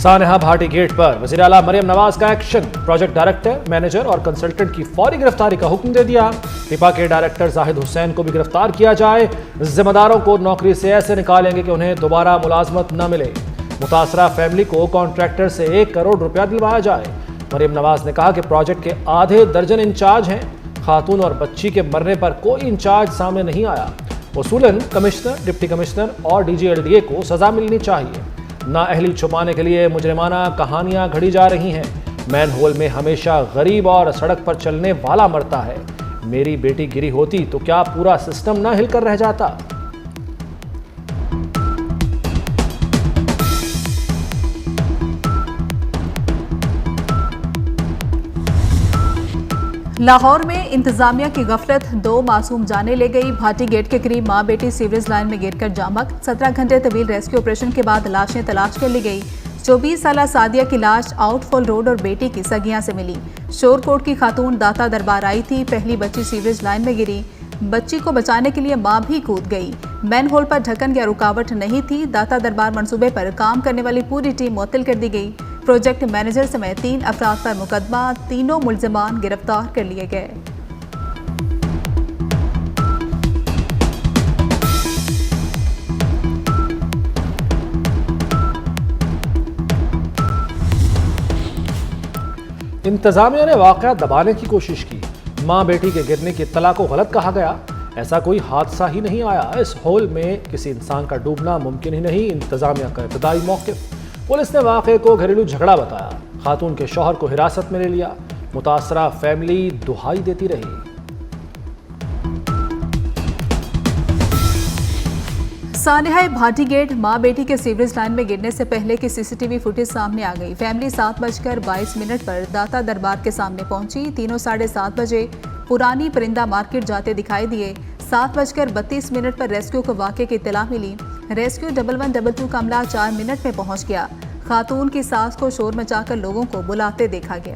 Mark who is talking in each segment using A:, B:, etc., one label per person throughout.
A: सानेहा Bhati gate पर वज़ीर आला मरियम नवाज का एक्शन। प्रोजेक्ट डायरेक्टर, मैनेजर और कंसल्टेंट की फौरी गिरफ्तारी का हुक्म दे दिया। टिपा के डायरेक्टर जाहिद हुसैन को भी गिरफ्तार किया जाए। जिम्मेदारों को नौकरी से ऐसे निकालेंगे कि उन्हें दोबारा मुलाजमत न मिले। मुतासरा फैमिली को कॉन्ट्रैक्टर से 1 करोड़ रुपया दिलवाया जाए। मरियम नवाज ने कहा कि प्रोजेक्ट के आधे दर्जन इंचार्ज हैं। खातून और बच्ची के मरने पर कोई इंचार्ज सामने नहीं आया। उसूलन कमिश्नर, डिप्टी कमिश्नर और DG/LDA को सजा मिलनी चाहिए। नाअहली छुपाने के लिए मुजरिमाना कहानियां घड़ी जा रही हैं। मैन होल में हमेशा गरीब और सड़क पर चलने वाला मरता है। मेरी बेटी गिरी होती तो क्या पूरा सिस्टम ना हिलकर रह जाता।
B: लाहौर में इंतजामिया की गफलत, 2 मासूम जाने ले गई। भाटी गेट के करीब मां बेटी सीवरेज लाइन में गिरकर जामक। 17 घंटे तवील रेस्क्यू ऑपरेशन के बाद लाशें तलाश कर ली गई। 24 साला सादिया की लाश आउटफॉल रोड और बेटी की सगियां से मिली। शोरकोट की खातून दाता दरबार आई थी। पहली बच्ची सीवरेज लाइन में गिरी। बच्ची को बचाने के लिए मां भी कूद गई। मैन होल पर ढक्कन या रुकावट नहीं थी। दाता दरबार मंसूबे पर काम करने वाली पूरी टीम मुअत्तल कर दी गई। प्रोजेक्ट मैनेजर समेत 3 अफराद पर मुकदमा, तीनों मुल्जिमान गिरफ्तार कर लिए गए।
A: इंतजामिया ने वाकया दबाने की कोशिश की। मां बेटी के गिरने की इत्तला को गलत कहा गया। ऐसा कोई हादसा ही नहीं आया। इस होल में किसी इंसान का डूबना मुमकिन ही नहीं। इंतजामिया का इब्तदाई मौक़िफ़। पुलिस ने वाक़े को घरेलू झगड़ा बताया। खातून के शौहर को हिरासत में ले लिया। मुतासरा फैमिली दुहाई देती रही।
B: सानेहा भाटी गेट, मां बेटी के सीवरेज लाइन में गिरने से पहले की CCTV फुटेज सामने आ गई। फैमिली 7:22 पर दाता दरबार के सामने पहुंची। तीनों 7:30 बजे पुरानी परिंदा मार्केट जाते दिखाई दिए। 7:32 पर रेस्क्यू को वाक़े की इत्तला मिली। रेस्क्यू 1122 का अमला 4 मिनट में पहुंच गया। खातून की सास को शोर मचाकर लोगों को बुलाते देखा गया।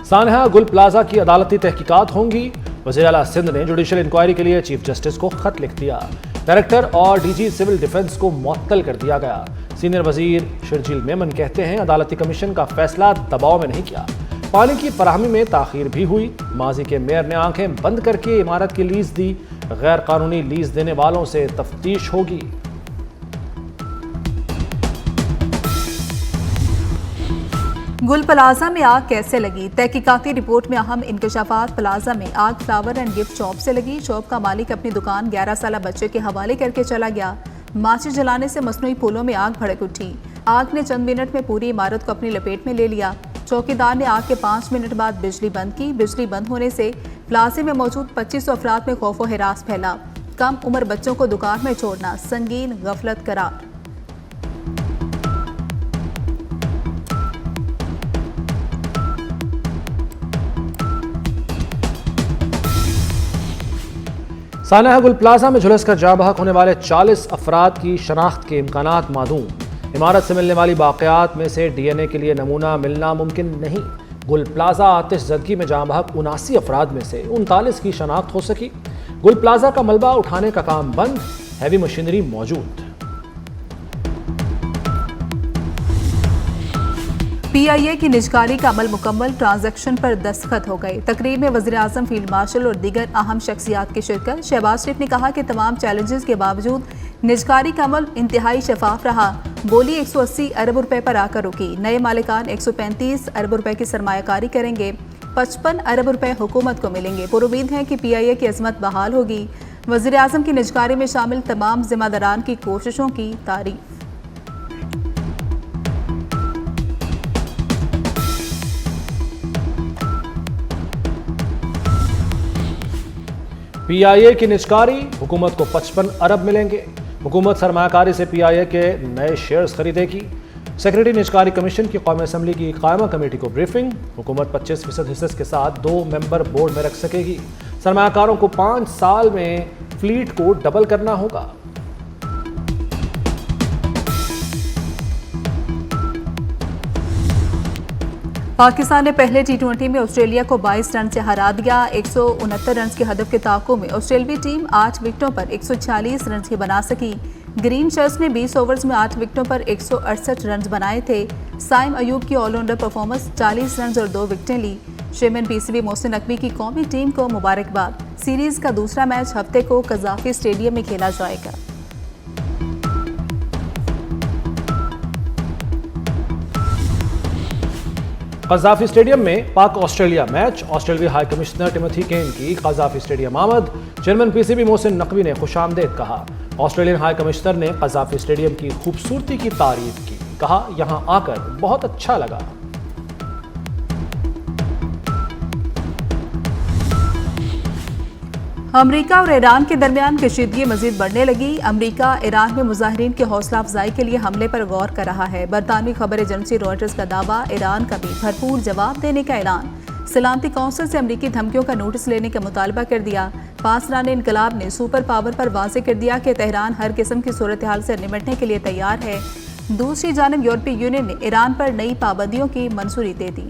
A: सानेहा गुल प्लाजा की अदालती तहकीकात होंगी। वज़ीर आला सिंध ने जुडिशल इंक्वायरी के लिए चीफ जस्टिस को खत लिख दिया। डायरेक्टर और DG सिविल डिफेंस को मुअत्तल कर दिया गया। सीनियर वजीर शर्जील मेमन कहते हैं अदालती कमीशन का फैसला दबाव में नहीं किया। पानी की फराहमी में ताखीर भी हुई। माजी के मेयर ने आंखें बंद करके इमारत की लीज दी। गैर कानूनी लीज देने वालों से तफ्तीश होगी।
B: गुल प्लाजा में आग कैसे लगी? तहकीकाती रिपोर्ट में अहम इंकशाफात। प्लाजा में आग फ्लावर एंड गिफ्ट शॉप से लगी। शॉप का मालिक अपनी दुकान 11 साला बच्चे के हवाले करके चला गया। माचिस जलाने से मसनूई फूलों में आग भड़क उठी। आग ने चंद मिनट में पूरी इमारत को अपनी लपेट में ले लिया। चौकीदार ने आग के 5 मिनट बाद बिजली बंद की। बिजली बंद होने से प्लाजे में मौजूद 2500 अफराद में खौफ व हिरास फैला। कम उम्र बच्चों को दुकान में छोड़ना संगीन गफलत करार।
A: सानेहा गुल प्लाजा में झुलस कर जाँ बहक होने वाले 40 अफराद की शनाख्त के इम्कानात मादूम। इमारत से मिलने वाली बाक़ियात में से DNA के लिए नमूना मिलना मुमकिन नहीं। गुल प्लाजा आतिश ज़दगी में जाँ बहक 79 अफराद में से 39 की शनाख्त हो सकी। गुल प्लाजा का मलबा उठाने का काम बंद, हैवी मशीनरी मौजूद।
B: PIA की निजकारी का अमल मुकम्मल। ट्रांजैक्शन पर दस्तखत हो गए। तकरीब में वज़ीर आज़म, फील्ड मार्शल और दीगर अहम शख्सियात की शिरकत। शहबाज शरीफ ने कहा कि तमाम चैलेंजेस के बावजूद निजकारी का अमल इंतहाई शफाफ रहा। बोली 180 अरब रुपए पर आकर रुकी। नए मालिकान 135 अरब रुपए की सरमायाकारी करेंगे। 55 अरब रुपए हुकूमत को मिलेंगे। पुरुमीद है कि PIA की अजमत बहाल होगी। वज़ीर आज़म की निजकारी में शामिल तमाम जिम्मेदारान की कोशिशों की तारीफ।
A: PIA की निजकारी, हुकूमत को 55 अरब मिलेंगे। हुकूमत सरमायाकारी से PIA के नए शेयर्स खरीदेगी। सेक्रेटरी निजकारी कमीशन की कौमी असम्बली की कायमा कमेटी को ब्रीफिंग। हुकूमत 25% हिस्से के साथ 2 मेंबर बोर्ड में रख सकेगी। सरमायाकारों को 5 साल में फ्लीट को डबल करना होगा।
B: पाकिस्तान ने पहले T20 में ऑस्ट्रेलिया को 22 रन से हरा दिया। 169 रन के हदफ के ताक़ुब में ऑस्ट्रेलियाई टीम 8 विकेटों पर 146 रन ही बना सकी। ग्रीन शर्ट्स ने 20 ओवर्स में 8 विकेटों पर 168 रन बनाए थे। साइम अयूब की ऑलराउंडर परफॉर्मेंस 40 रन और 2 विकेटें ली। चेयरमैन पीसीबी मोहसिन नकवी की कौमी टीम को मुबारकबाद। सीरीज का दूसरा मैच हफ्ते को कज़ाफी स्टेडियम में खेला जाएगा।
A: कज़ाफी स्टेडियम में पाक ऑस्ट्रेलिया मैच। ऑस्ट्रेलियाई हाई कमिश्नर टिमोथी केन की कज़ाफी स्टेडियम आमद। चेयरमैन पीसीबी मोहसिन नकवी ने खुशामदीद कहा। ऑस्ट्रेलियन हाई कमिश्नर ने कज़ाफी स्टेडियम की खूबसूरती की तारीफ की। कहा, यहां आकर बहुत अच्छा लगा।
B: अमेरिका और ईरान के दरमियान कशीदगी मजीद बढ़ने लगी। अमेरिका ईरान में मुजाहिरीन की हौसला अफजाई के लिए हमले पर गौर कर रहा है। बरतानवी खबर एजेंसी रॉयटर्स का दावा, ईरान का भी भरपूर जवाब देने का ऐलान। सलामती कौंसिल से अमेरिकी धमकियों का नोटिस लेने का मुतालबा कर दिया। 5 रानी इनकलाब ने सुपर पावर पर वाजे कर दिया कि तेहरान हर किस्म की सूरत हाल से निपटने के लिए तैयार है। दूसरी जानब यूरोपीय यूनियन ने ईरान पर नई पाबंदियों की मंजूरी दे दी।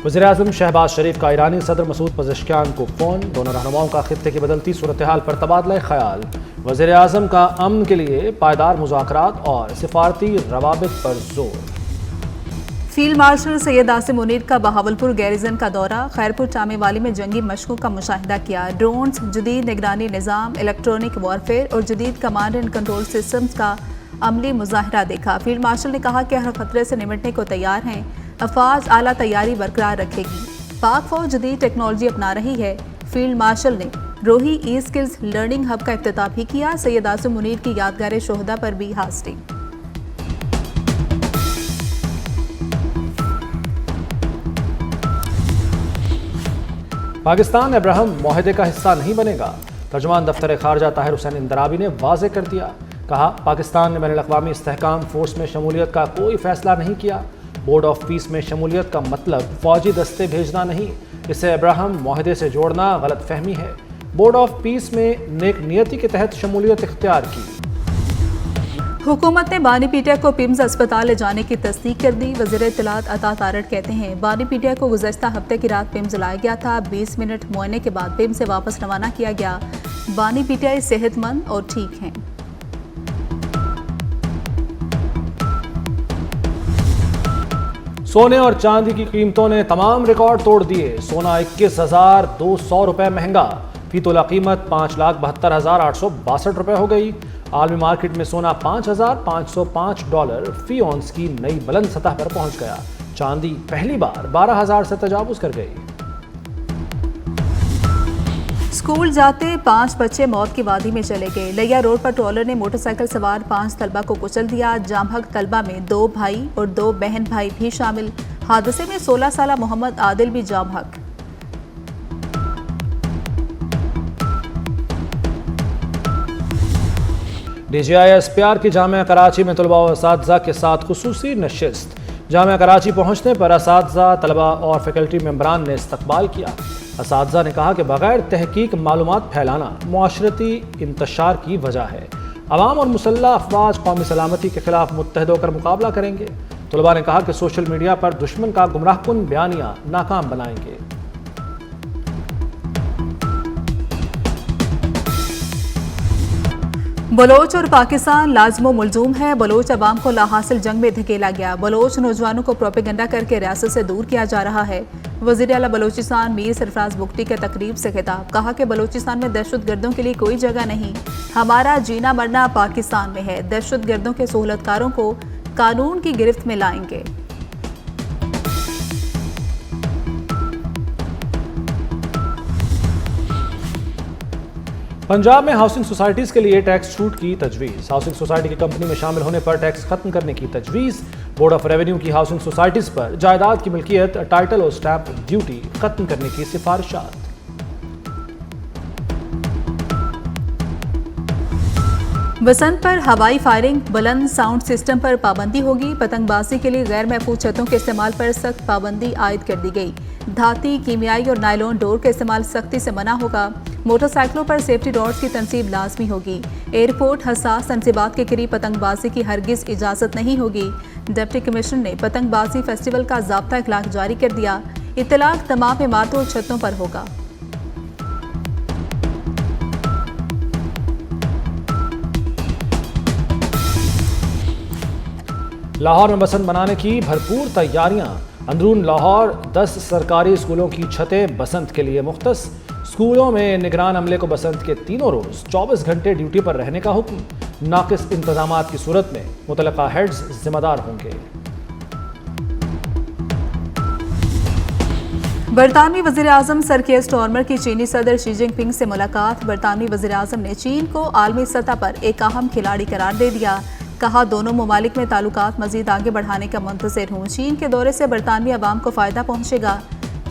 A: वज़ीर-ए-आज़म शहबाज शरीफ का ईरानी सदर मसूद पज़ेश्कियान को फ़ोन। दोनों रहनुमाओं का खित्ते की बदलती सूरत हाल पर तबादला ख्याल। वज़ीर-ए-आज़म का अमन के लिए पायदार मुज़ाकरात और सिफारती रवाबित पर जोर।
B: फील्ड मार्शल सैयद आसिम मुनीर का बहावलपुर गैरिजन का दौरा। खैरपुर चामेवाली में जंगी मशकों का मुशाहिदा किया। ड्रोन्स, जदीद निगरानी निज़ाम, इलेक्ट्रॉनिक वॉरफेयर और जदीद कमांड एंड कंट्रोल सिस्टम्स का अमली मुजाहिरा देखा। फील्ड मार्शल ने कहा कि हर खतरे से निपटने को तैयार हैं। अफवाज आला तैयारी बरकरार रखेगी। पाक फौज जदीद टेक्नोलॉजी अपना रही है। फील्ड मार्शल ने रोही ई स्किल्स लर्निंग हब का इफ्तिताह भी किया। सैयद आसिम मुनीर की यादगार शोहदा पर भी हाजिरी।
A: पाकिस्तान अब्राहम मुआहदे का हिस्सा नहीं बनेगा। तर्जुमान दफ्तर खारजा ताहिर हुसैन इंदराबी ने वाज़े कर दिया। कहा, पाकिस्तान ने बैनुल-अक़वामी इस्तेहकाम फोर्स में शमूलियत का कोई फैसला नहीं किया। बोर्ड ऑफ पीस में शमूलियत का मतलब फौजी दस्ते भेजना नहीं, इसे अब्राहम मुआहदे से जोड़ना गलत फहमी है। बोर्ड ऑफ पीस में नेक नियति के तहत शमूलियत इख्तियार की।
B: हुकूमत ने बानी पीटीआई को पिम्स अस्पताल ले जाने की तस्दीक कर दी। वज़ीर इत्तलात अता तारड़ कहते हैं, बानी पीटीआई को गुज़श्ता हफ्ते की रात पिम्स लाया गया था। 20 मिनट मुआयने के बाद पिम्स से वापस रवाना किया गया। बानी पीटीआई सेहतमंद और ठीक हैं।
A: सोने और चांदी की कीमतों ने तमाम रिकॉर्ड तोड़ दिए। सोना 21,200 रुपए महंगा। फी तोला कीमत $5,72,862 रुपए हो गई। आलमी मार्केट में सोना $5,505 फी औंस की नई बुलंद सतह पर पहुंच गया। चांदी पहली बार 12,000 से तजावुज कर गई।
B: स्कूल जाते 5 बच्चे मौत की वादी में चले गए। लिया रोड पर ट्रॉलर ने मोटरसाइकिल सवार 5 तलबा को कुचल दिया। जामहक तलबा में 2 भाई और 2 बहन भाई भी शामिल। हादसे में 16 साला मोहम्मद आदिल भी जामहक।
A: DGI-SPR की जामिया कराची में तलबा और असातिज़ा के साथ खुसूसी नशिस्त। जामिया कराची पहुंचने पर असातिज़ा, तलबा और फैकल्टी मेंबरान ने इस्तकबाल किया। असातिज़ा ने कहा कि बगैर तहकीक मालूमात फैलाना मुआशरती इंतशार की वजह है। अवाम और मुसल्लह अफवाज कौमी सलामती के खिलाफ मुत्तहद होकर मुकाबला करेंगे। तलबा ने कहा कि सोशल मीडिया पर दुश्मन का गुमराहकुन बयानिया नाकाम बनाएंगे।
B: बलोच और पाकिस्तान लाजमो मुलजूम है। बलोच अवाम को लाहासिल जंग में धकेला गया। बलोच नौजवानों को प्रोपेगेंडा करके रियासत से दूर किया जा रहा है। वज़ीर आला बलोचिस्तान मीर सरफराज बुगटी के तकरीब से खिताब। कहा कि बलोचिस्तान में दहशतगर्दों के लिए कोई जगह नहीं। हमारा जीना मरना पाकिस्तान में है। दहशतगर्दों के सहूलतकारों को कानून की गिरफ्त में लाएंगे।
A: पंजाब में हाउसिंग सोसाइटीज के लिए टैक्स छूट की तजवीज़। हाउसिंग सोसाइटी की कंपनी में शामिल होने पर टैक्स खत्म करने की तजवीज़। बोर्ड ऑफ रेवेन्यू की हाउसिंग सोसाइटीज पर जायदाद की मिल्कियत, टाइटल और स्टैंप ड्यूटी खत्म करने की सिफारिशात।
B: बसंत पर हवाई फायरिंग, बुलंद साउंड सिस्टम पर पाबंदी होगी। पतंगबाजी के लिए गैर महफूज छतों के इस्तेमाल पर सख्त पाबंदी आयद कर दी गई। धाती, कीमियाई और नायलॉन डोर का इस्तेमाल सख्ती से मना होगा। मोटरसाइकिलों पर सेफ्टी रॉड्स की तनसीब लाजमी होगी। एयरपोर्ट हसास तनसीबात के करीब पतंगबाजी की हरगिज इजाजत नहीं होगी। डिप्टी कमिश्नर ने पतंगबाजी फेस्टिवल का ज़ाब्ता इखलाक जारी कर दिया। इत्तलाक तमाम इमारतों और छतों पर होगा।
A: लाहौर में बसंत मनाने की भरपूर तैयारियां। अंदरून लाहौर 10 सरकारी स्कूलों की छतें बसंत के लिए मुख्तस। स्कूलों में निगरान अमले को बसंत के तीनों रोज 24 घंटे ड्यूटी पर रहने का हुक्म। नाकिस इंतजामात की सूरत में मुतलका हेड्स जिम्मेदार होंगे।
B: बरतानवी वज़ीर-ए-आज़म सर केयर स्टारमर की चीनी सदर शी जिनपिंग से मुलाकात। बरतानवी वज़ीर-ए-आज़म ने चीन को आलमी सतह पर एक अहम खिलाड़ी करार दे दिया। कहा, दोनों ममालिक में ताल्लुकात मजीद आगे बढ़ाने का मुंतज़िर हूँ। चीन के दौरे से बरतानवी अवाम को फ़ायदा पहुँचेगा।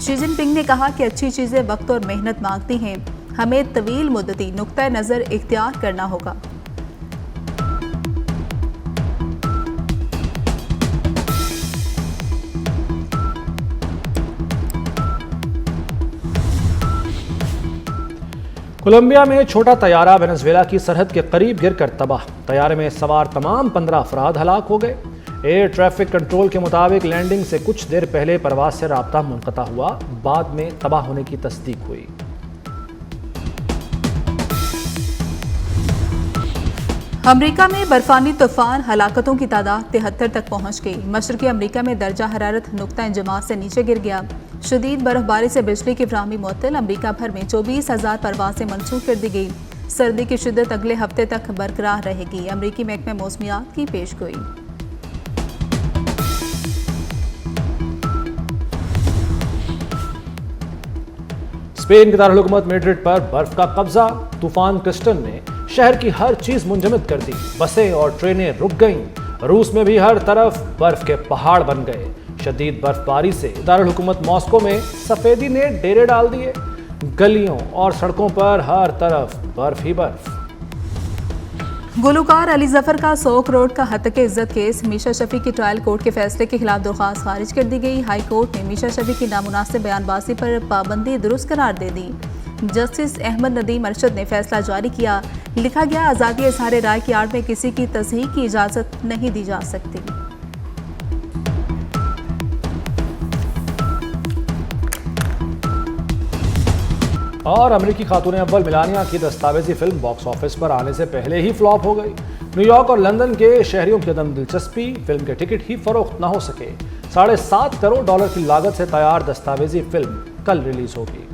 B: शी जिनपिंग ने कहा कि अच्छी चीज़ें वक्त और मेहनत मांगती हैं। हमें तवील मुद्दती नुक्ता नज़र इख्तियार करना होगा।
A: कोलंबिया में छोटा तैयारा वेनेजुएला की सरहद के करीब गिरकर तबाह। तैयारे में सवार तमाम 15 अफराद हलाक हो गए। एयर ट्रैफिक कंट्रोल के मुताबिक लैंडिंग से कुछ देर पहले परवाज से राब्ता मुनक़ता हुआ, बाद में तबाह होने की तस्दीक हुई।
B: अमरीका में बर्फानी तूफान हलाकतों की तादाद 73 तक पहुंच गई। मशरक़ी अमरीका में दर्जा हरारत नुक्ता इंजमात से नीचे गिर गया। शदीद बर्फबारी से बिजली की फ्राहमी मुअत्तल। अमरीका भर में 24,000 परवासें मनसूख कर दी गई। सर्दी की शिद्दत अगले हफ्ते तक बरकरार रहेगी। अमरीकी महकमे मौसमियात की पेशगोई।
A: स्पेन की दारुल-हुकूमत मैड्रिड पर बर्फ का कब्जा। तूफान क्रिस्टन ने शहर की हर चीज मुंजमद कर दी। बसें और ट्रेनें रुक गईं। रूस में भी हर तरफ बर्फ के पहाड़ बन गए। शदीद बर्फबारी से दारुल-हुकूमत मॉस्को में सफेदी ने डेरे डाल दिए। गलियों और सड़कों पर हर तरफ बर्फ ही बर्फ।
B: गुलकार अली जफर का 100 करोड़ का हत्या के इज्जत केस। मीशा शफी की ट्रायल कोर्ट के फैसले के खिलाफ दरख्वास्त खारिज कर दी गई। हाई कोर्ट ने मीशा शफी की नामुनासिब बयानबाजी पर पाबंदी दुरुस्त करार दे दी। जस्टिस अहमद नदीम अरशद ने फैसला जारी किया। लिखा गया, आज़ादी इज़हार राय की आड़ में किसी की तस्हीह की इजाज़त नहीं दी जा सकती।
A: और अमेरिकी खातून अव्वल मेलानिया की दस्तावेजी फिल्म बॉक्स ऑफिस पर आने से पहले ही फ्लॉप हो गई। न्यूयॉर्क और लंदन के शहरियों की अदम दिलचस्पी। फिल्म के टिकट ही फरोख्त न हो सके। $7.5 करोड़ की लागत से तैयार दस्तावेजी फिल्म कल रिलीज होगी।